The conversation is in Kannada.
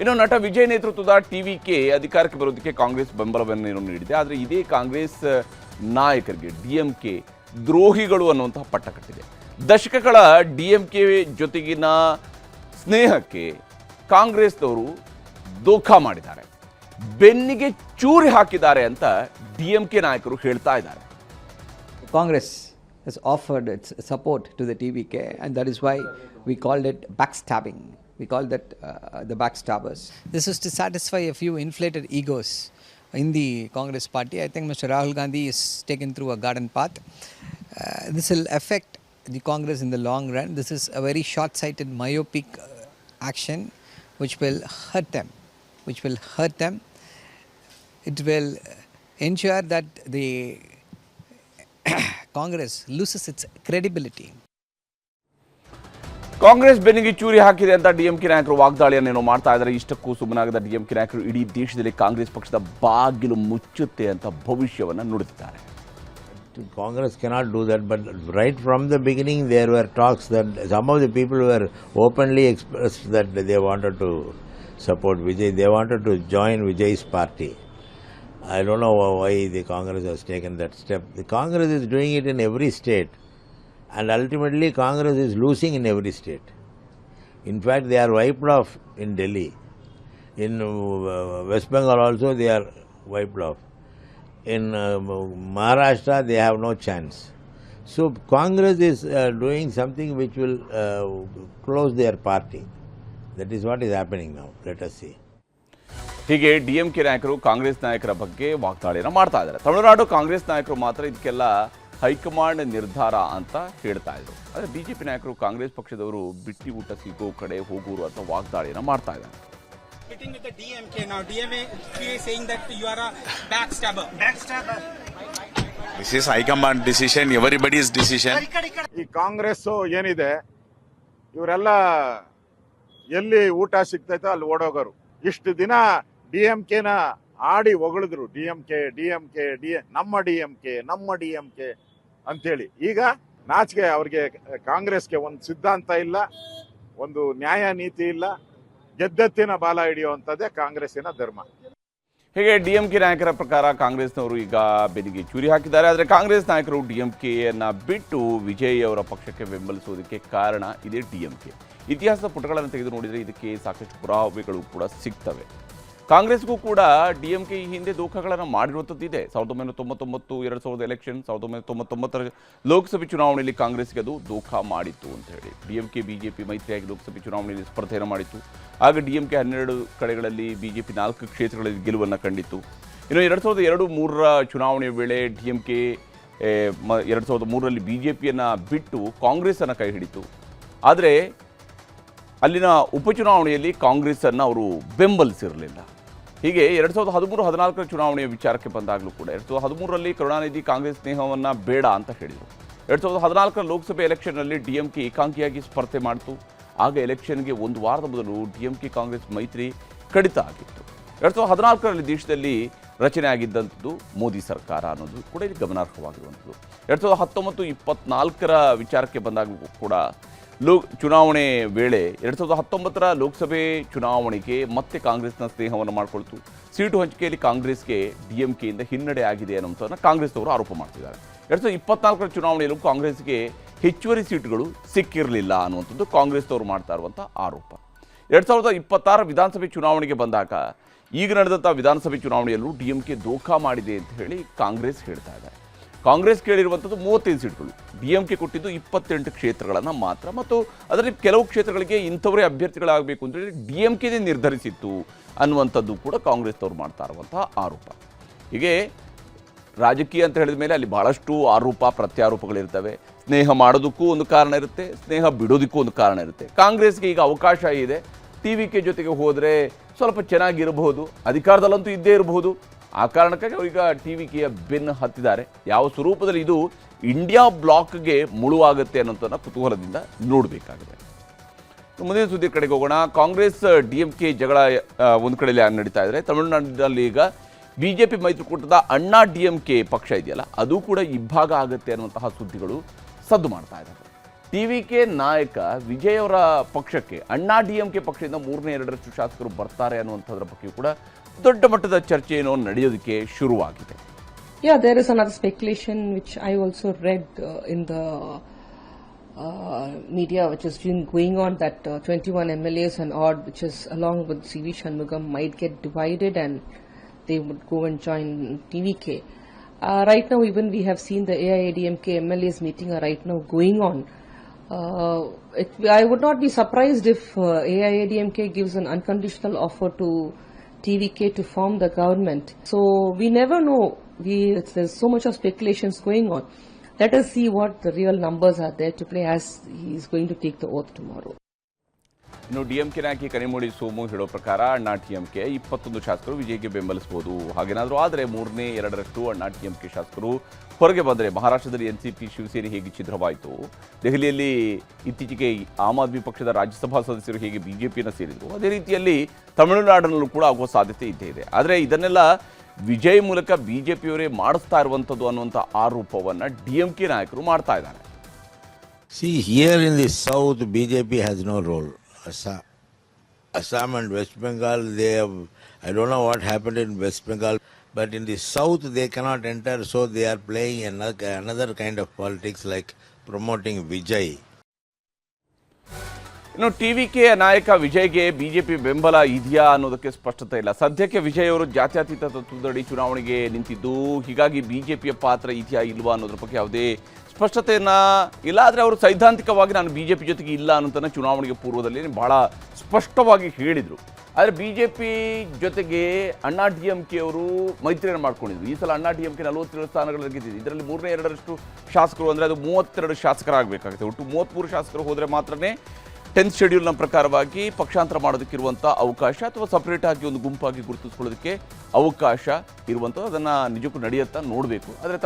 ಇನ್ನು ನಟ ವಿಜಯ್ ನೇತೃತ್ವದ ಟಿವಿಕೆ ಅಧಿಕಾರಕ್ಕೆ ಬರೋದಕ್ಕೆ ಕಾಂಗ್ರೆಸ್ ಬೆಂಬಲವನ್ನು ನೀಡಿದೆ. ಆದರೆ ಇದೇ ಕಾಂಗ್ರೆಸ್ ನಾಯಕರಿಗೆ ಡಿಎಂಕೆ ದ್ರೋಹಿಗಳು ಅನ್ನುವಂತಹ ಪಟ್ಟ ಕಟ್ಟಿದೆ. ದಶಕಗಳ ಡಿಎಂಕೆ ಜೊತೆಗಿನ ಸ್ನೇಹಕ್ಕೆ ಕಾಂಗ್ರೆಸ್ನವರು ದೋಖಾ ಮಾಡಿದ್ದಾರೆ, ಬೆನ್ನಿಗೆ ಚೂರಿ ಹಾಕಿದ್ದಾರೆ ಅಂತ ಡಿಎಂಕೆ ನಾಯಕರು ಹೇಳ್ತಾ ಇದ್ದಾರೆ. Congress has offered its support to the TVK, and that is why we called it backstabbing. We call that the backstabbers. This is to satisfy a few inflated egos in the Congress party. I think Mr. Rahul Gandhi is taken through a garden path. This will affect the Congress in the long run. This is a very short-sighted, myopic action which will hurt them. It will ensure that the Congress loses its credibility. Congress ಬೆನ್ನಿಗೆ ಚೂರಿ ಹಾಕಿದೆ ಅಂತ ಡಿಎಂಕೆ ನಾಯಕರು ವಾಗ್ದಾಳಿಯನ್ನೇನೋ ಮಾಡ್ತಾ ಇದ್ದಾರೆ. ಇಷ್ಟಕ್ಕೂ ಸುಮ್ಮನಾಗದ ಡಿಎಂಕೆ ನಾಯಕರು ಇಡೀ ದೇಶದಲ್ಲಿ ಕಾಂಗ್ರೆಸ್ ಪಕ್ಷದ ಬಾಗಿಲು ಮುಚ್ಚುತ್ತೆ ಅಂತ ಭವಿಷ್ಯವನ್ನು ನುಡಿದಿದ್ದಾರೆ. Congress cannot do that, but right from the beginning there were talks that some of the people were openly expressed that they wanted to support Vijay, they wanted to join Vijay's party. I don't know why the Congress has taken that step. The Congress is doing it in every state, and ultimately Congress is losing in every state. In fact, they are wiped off in Delhi. In West Bengal also they are wiped off. In Maharashtra they have no chance. So Congress is doing something which will close their party. That is what is happening now. Let us see. ಹೀಗೆ ಡಿಎಂಕೆ ನಾಯಕರು ಕಾಂಗ್ರೆಸ್ ನಾಯಕರ ಬಗ್ಗೆ ವಾಗ್ದಾಳಿಯನ್ನು ಮಾಡ್ತಾ ಇದ್ದಾರೆ. ತಮಿಳುನಾಡು ಕಾಂಗ್ರೆಸ್ ನಾಯಕರು ಮಾತ್ರ ಇದಕ್ಕೆಲ್ಲ ಹೈಕಮಾಂಡ್ ನಿರ್ಧಾರ ಅಂತ ಹೇಳ್ತಾ ಇದ್ರು. ಆದರೆ ಬಿಜೆಪಿ ನಾಯಕರು ಕಾಂಗ್ರೆಸ್ ಪಕ್ಷದವರು ಬಿಟ್ಟಿ ಊಟ ಸಿಗೋ ಕಡೆ ಹೋಗೋರು ಅಂತ ವಾಗ್ದಾಳಿಯನ್ನು ಮಾಡ್ತಾ ಇದ್ದಾರೆ. Meeting with the DMK now. DMK is saying that you are a backstabber. This is High Command decision, everybody's decision. ಈ ಕಾಂಗ್ರೆಸ್ ಏನಿದೆ ಇವರೆಲ್ಲ ಎಲ್ಲಿ ಊಟ ಸಿಗ್ತೈತೋ ಅಲ್ಲಿ ಓಡೋಗೋರು. ಇಷ್ಟು ದಿನ ಡಿಎಂಕೆನ ಆಡಿ ಹೊಗಳಿದ್ರು, ನಮ್ಮ ಡಿಎಂಕೆ ಅಂತೇಳಿ. ಈಗ ನಾಚಿಕೆ ಅವ್ರಿಗೆ, ಕಾಂಗ್ರೆಸ್ಗೆ ಒಂದು ಸಿದ್ಧಾಂತ ಇಲ್ಲ, ಒಂದು ನ್ಯಾಯ ನೀತಿ ಇಲ್ಲ, ಗೆದ್ದತ್ತಿನ ಬಾಲ ಹಿಡಿಯುವಂಥದ್ದೇ ಕಾಂಗ್ರೆಸ್ಸಿನ ಧರ್ಮ. ಹೀಗೆ ಡಿಎಂಕೆ ನಾಯಕರ ಪ್ರಕಾರ ಕಾಂಗ್ರೆಸ್ನವರು ಈಗ ಬೆನ್ನಿಗೆ ಚೂರಿ ಹಾಕಿದ್ದಾರೆ. ಆದರೆ ಕಾಂಗ್ರೆಸ್ ನಾಯಕರು ಡಿಎಂಕೆಯನ್ನು ಬಿಟ್ಟು ವಿಜಯ್ ಅವರ ಪಕ್ಷಕ್ಕೆ ಬೆಂಬಲಿಸುವುದಕ್ಕೆ ಕಾರಣ ಇದೇ ಡಿಎಂಕೆ. ಇತಿಹಾಸದ ಪುಟಗಳನ್ನು ತೆಗೆದು ನೋಡಿದರೆ ಇದಕ್ಕೆ ಸಾಕಷ್ಟು ಪುರಾವೆಗಳು ಕೂಡ ಸಿಗ್ತವೆ. ಕಾಂಗ್ರೆಸ್ಗೂ ಕೂಡ ಡಿಎಂಕೆ ಈ ಹಿಂದೆ ದೋಖಾಗಳನ್ನು ಮಾಡಿರುವಂಥದ್ದಿದೆ. 1999 2000 ಎಲೆಕ್ಷನ್, 1999 ಲೋಕಸಭೆ ಚುನಾವಣೆಯಲ್ಲಿ ಕಾಂಗ್ರೆಸ್ಗೆ ಅದು ದೋಖಾ ಮಾಡಿತ್ತು ಅಂತ ಹೇಳಿ. ಡಿಎಂಕೆ ಬಿಜೆಪಿ ಮೈತ್ರಿಯಾಗಿ ಲೋಕಸಭೆ ಚುನಾವಣೆಯಲ್ಲಿ ಸ್ಪರ್ಧೆಯನ್ನು ಮಾಡಿತ್ತು. ಆಗ ಡಿಎಂಕೆ 12 ಕಡೆಗಳಲ್ಲಿ, ಬಿಜೆಪಿ 4 ಕ್ಷೇತ್ರಗಳಲ್ಲಿ ಗೆಲುವನ್ನು ಕಂಡಿತ್ತು. ಇನ್ನು 2002-3 ಚುನಾವಣೆಯ ವೇಳೆ ಡಿಎಂಕೆ 2003ರಲ್ಲಿ ಬಿಜೆಪಿಯನ್ನು ಬಿಟ್ಟು ಕಾಂಗ್ರೆಸ್ಸನ್ನು ಕೈ ಹಿಡಿತು. ಆದರೆ ಅಲ್ಲಿನ ಉಪಚುನಾವಣೆಯಲ್ಲಿ ಕಾಂಗ್ರೆಸ್ಸನ್ನು ಅವರು ಬೆಂಬಲಿಸಿರಲಿಲ್ಲ. ಹೀಗೆ 2013-14 ಚುನಾವಣೆಯ ವಿಚಾರಕ್ಕೆ ಬಂದಾಗಲೂ ಕೂಡ 2013ರಲ್ಲಿ ಕರುಣಾನಿಧಿ ಕಾಂಗ್ರೆಸ್ ಸ್ನೇಹವನ್ನು ಬೇಡ ಅಂತ ಹೇಳಿದರು. 2014 ಲೋಕಸಭೆ ಎಲೆಕ್ಷನ್ನಲ್ಲಿ ಡಿಎಂಕೆ ಏಕಾಂಗಿಯಾಗಿ ಸ್ಪರ್ಧೆ ಮಾಡಿತು. ಆಗ ಎಲೆಕ್ಷನ್ಗೆ ಒಂದು ವಾರದ ಮೊದಲು ಡಿಎಂಕೆ ಕಾಂಗ್ರೆಸ್ ಮೈತ್ರಿ ಕಡಿತ ಆಗಿತ್ತು. 2014ರಲ್ಲಿ ದೇಶದಲ್ಲಿ ರಚನೆ ಆಗಿದ್ದಂಥದ್ದು ಮೋದಿ ಸರ್ಕಾರ ಅನ್ನೋದು ಕೂಡ ಇಲ್ಲಿ ಗಮನಾರ್ಹವಾಗಿರುವಂಥದ್ದು. 2019-24 ವಿಚಾರಕ್ಕೆ ಬಂದಾಗಲೂ ಕೂಡ ಚುನಾವಣೆ ವೇಳೆ 2019 ಲೋಕಸಭೆ ಚುನಾವಣೆಗೆ ಮತ್ತೆ ಕಾಂಗ್ರೆಸ್ನ ಸ್ನೇಹವನ್ನು ಮಾಡಿಕೊಳ್ತು. ಸೀಟು ಹಂಚಿಕೆಯಲ್ಲಿ ಕಾಂಗ್ರೆಸ್ಗೆ ಡಿಎಂಕೆಯಿಂದ ಹಿನ್ನಡೆ ಆಗಿದೆ ಅನ್ನೋಂಥದ್ದನ್ನು ಕಾಂಗ್ರೆಸ್ನವರು ಆರೋಪ ಮಾಡ್ತಿದ್ದಾರೆ. 2024 ಚುನಾವಣೆಯಲ್ಲೂ ಕಾಂಗ್ರೆಸ್ಗೆ ಹೆಚ್ಚುವರಿ ಸೀಟುಗಳು ಸಿಕ್ಕಿರಲಿಲ್ಲ ಅನ್ನುವಂಥದ್ದು ಕಾಂಗ್ರೆಸ್ನವರು ಮಾಡ್ತಾ ಇರುವಂಥ ಆರೋಪ. 2026 ವಿಧಾನಸಭೆ ಚುನಾವಣೆಗೆ ಬಂದಾಗ ಈಗ ನಡೆದಂಥ ವಿಧಾನಸಭೆ ಚುನಾವಣೆಯಲ್ಲೂ ಡಿಎಂಕೆ ದೋಖಾ ಮಾಡಿದೆ ಅಂತ ಹೇಳಿ ಕಾಂಗ್ರೆಸ್ ಹೇಳ್ತಾ ಇದೆ. ಕಾಂಗ್ರೆಸ್ ಕೇಳಿರುವಂಥದ್ದು 35 ಸೀಟ್ಗಳು, ಡಿಎಂಕೆ ಕೊಟ್ಟಿದ್ದು 28 ಕ್ಷೇತ್ರಗಳನ್ನು ಮಾತ್ರ. ಮತ್ತು ಅದರಲ್ಲಿ ಕೆಲವು ಕ್ಷೇತ್ರಗಳಿಗೆ ಇಂಥವರೇ ಅಭ್ಯರ್ಥಿಗಳಾಗಬೇಕು ಅಂತೇಳಿ ಡಿಎಂಕೆನೇ ನಿರ್ಧರಿಸಿತ್ತು ಅನ್ನುವಂಥದ್ದು ಕೂಡ ಕಾಂಗ್ರೆಸ್ನವ್ರು ಮಾಡ್ತಾ ಇರುವಂತಹ ಆರೋಪ. ಹೀಗೆ ರಾಜಕೀಯ ಅಂತ ಹೇಳಿದ ಮೇಲೆ ಅಲ್ಲಿ ಬಹಳಷ್ಟು ಆರೋಪ ಪ್ರತ್ಯಾರೋಪಗಳಿರ್ತವೆ. ಸ್ನೇಹ ಮಾಡೋದಕ್ಕೂ ಒಂದು ಕಾರಣ ಇರುತ್ತೆ, ಸ್ನೇಹ ಬಿಡೋದಕ್ಕೂ ಒಂದು ಕಾರಣ ಇರುತ್ತೆ. ಕಾಂಗ್ರೆಸ್ಗೆ ಈಗ ಅವಕಾಶ ಇದೆ, ಟಿವಿಕೆ ಜೊತೆಗೆ ಹೋದರೆ ಸ್ವಲ್ಪ ಚೆನ್ನಾಗಿರಬಹುದು, ಅಧಿಕಾರದಲ್ಲಂತೂ ಇದ್ದೇ ಇರಬಹುದು. ಆ ಕಾರಣಕ್ಕಾಗಿ ಅವರೀಗ ಟಿವಿಕೆಯ ಬೆನ್ನು ಹತ್ತಿದ್ದಾರೆ. ಯಾವ ಸ್ವರೂಪದಲ್ಲಿ ಇದು ಇಂಡಿಯಾ ಬ್ಲಾಕ್ಗೆ ಮುಳುವಾಗುತ್ತೆ ಅನ್ನೋಂಥದ್ದನ್ನು ಕುತೂಹಲದಿಂದ ನೋಡಬೇಕಾಗಿದೆ. ಮುಂದಿನ ಸುದ್ದಿ ಕಡೆಗೆ ಹೋಗೋಣ. ಕಾಂಗ್ರೆಸ್ ಡಿಎಂಕೆ ಜಗಳ ಒಂದು ಕಡೆಯಲ್ಲಿ ನಡೀತಾ ಇದ್ದಾರೆ. ತಮಿಳುನಾಡಿನಲ್ಲಿ ಈಗ ಬಿಜೆಪಿ ಮೈತ್ರಿಕೂಟದ ಅಣ್ಣಾ ಡಿಎಂಕೆ ಪಕ್ಷ ಇದೆಯಲ್ಲ, ಅದು ಕೂಡ ಇಬ್ಬಾಗ ಆಗುತ್ತೆ ಅನ್ನುವಂತಹ ಸುದ್ದಿಗಳು ಸದ್ದು ಮಾಡ್ತಾ ಇದ್ದಾರೆ. ಟಿವಿಕೆ ನಾಯಕ ವಿಜಯ್ ಅವರ ಪಕ್ಷಕ್ಕೆ ಅಣ್ಣಾ ಡಿಎಂಕೆ ಪಕ್ಷದಿಂದ 3/2 ಶಾಸಕರು ಬರ್ತಾರೆ ಅನ್ನುವಂಥದ್ರ ಬಗ್ಗೆ ಕೂಡ ದೊಡ್ಡ ಮಟ್ಟದ ಚರ್ಚೆ ಏನೋ ನಡೆಯೋದಕ್ಕೆ ಶುರುವಾಗಿದೆ. Yeah, there is another speculation which I also read in the media, which has been going on, that 21 MLAs and odd, which is along with CV Shanmugam, might get divided and they would go and join TVK. Right now, even we have seen the AIADMK MLAs meeting are right now going on. I would not be surprised if AIADMK gives an unconditional offer to TVK to form the government. So we never know. There's so much of speculations going on. Let us see what the real numbers are there to play as he is going to take the oath tomorrow. ಇನ್ನು ಡಿಎಂಕೆ ನಾಯಕಿ ಕನಿಮೊಳಿ ಸೋಮು ಹೇಳೋ ಪ್ರಕಾರ ಅಣ್ಣಾ ಡಿಎಂಕೆ 21 ಶಾಸಕರು ವಿಜಯ್ಗೆ ಬೆಂಬಲಿಸಬಹುದು. ಹಾಗೇನಾದರೂ ಆದರೆ 3/2 ಅಣ್ಣಾ ಡಿಎಂಕೆ ಶಾಸಕರು ಹೊರಗೆ ಬಂದರೆ ಮಹಾರಾಷ್ಟ್ರದಲ್ಲಿ ಎನ್ಸಿಪಿ ಶಿವಸೇನೆ ಹೇಗೆ ಛಿದ್ರವಾಯಿತು, ದೆಹಲಿಯಲ್ಲಿ ಇತ್ತೀಚೆಗೆ ಆಮ್ ಆದ್ಮಿ ಪಕ್ಷದ ರಾಜ್ಯಸಭಾ ಸದಸ್ಯರು ಹೇಗೆ ಬಿಜೆಪಿಯನ್ನು ಸೇರಿದರು, ಅದೇ ರೀತಿಯಲ್ಲಿ ತಮಿಳುನಾಡಿನಲ್ಲೂ ಕೂಡ ಆಗುವ ಸಾಧ್ಯತೆ ಇದ್ದೇ ಇದೆ. ಆದರೆ ಇದನ್ನೆಲ್ಲ ವಿಜಯ್ ಮೂಲಕ ಬಿಜೆಪಿಯವರೇ ಮಾಡಿಸ್ತಾ ಇರುವಂಥದ್ದು ಅನ್ನುವಂಥ ಆರೋಪವನ್ನು ಡಿಎಂಕೆ ನಾಯಕರು ಮಾಡ್ತಾ ಇದ್ದಾರೆ. See, here in the south, BJP has no role. Assam and West Bengal, they have, I don't know what happened in West Bengal, but in the south they cannot enter, so they are playing another kind of politics, like promoting Vijay. ಇನ್ನು ಟಿವಿಕೆ ನಾಯಕ ವಿಜಯ್ಗೆ ಬಿಜೆಪಿ ಬೆಂಬಲ ಇದೆಯಾ ಅನ್ನೋದಕ್ಕೆ ಸ್ಪಷ್ಟತೆ ಇಲ್ಲ. ಸದ್ಯಕ್ಕೆ ವಿಜಯ್ ಅವರು ಜಾತ್ಯತೀತ ತತ್ವದಡಿ ಚುನಾವಣೆಗೆ ನಿಂತಿದ್ದು, ಹೀಗಾಗಿ ಬಿಜೆಪಿಯ ಪಾತ್ರ ಇದೆಯಾ ಇಲ್ವಾ ಅನ್ನೋದ್ರ ಬಗ್ಗೆ ಯಾವುದೇ ಸ್ಪಷ್ಟತೆಯನ್ನ ಇಲ್ಲ. ಆದರೆ ಅವರು ಸೈದ್ಧಾಂತಿಕವಾಗಿ ನಾನು ಬಿಜೆಪಿ ಜೊತೆಗೆ ಇಲ್ಲ ಅನ್ನೋದನ್ನು ಚುನಾವಣೆಗೆ ಪೂರ್ವದಲ್ಲಿ ಬಹಳ ಸ್ಪಷ್ಟವಾಗಿ ಹೇಳಿದರು. ಆದರೆ ಬಿಜೆಪಿ ಜೊತೆಗೆ ಅಣ್ಣಾ ಡಿಎಂಕೆ ಅವರು ಮೈತ್ರಿಯನ್ನು ಮಾಡ್ಕೊಂಡಿದ್ರು. ಈ ಸಲ ಅಣ್ಣಾ ಡಿಎಂಕೆ 47 ಸ್ಥಾನಗಳಲ್ಲಿ ಗೆದ್ದಿದೆ. ಇದರಲ್ಲಿ 3/2 ಶಾಸಕರು ಅಂದರೆ ಅದು 32 ಶಾಸಕರಾಗಬೇಕಾಗುತ್ತೆ. ಒಟ್ಟು 33 ಶಾಸಕರು ಹೋದರೆ ಮಾತ್ರನೇ 10th ಶೆಡ್ಯೂಲ್ನ ಪ್ರಕಾರವಾಗಿ ಪಕ್ಷಾಂತರ ಮಾಡೋದಕ್ಕಿರುವಂಥ ಅವಕಾಶ, ಅಥವಾ ಸಪ್ರೇಟ್ ಆಗಿ ಒಂದು ಗುಂಪಾಗಿ ಗುರುತಿಸ್ಕೊಳ್ಳೋದಕ್ಕೆ ಅವಕಾಶ ಇರುವಂಥದ್ದು. ಅದನ್ನು ನಿಜಕ್ಕೂ ನಡೆಯುತ್ತಾ ನೋಡಬೇಕು. ಆದರೆ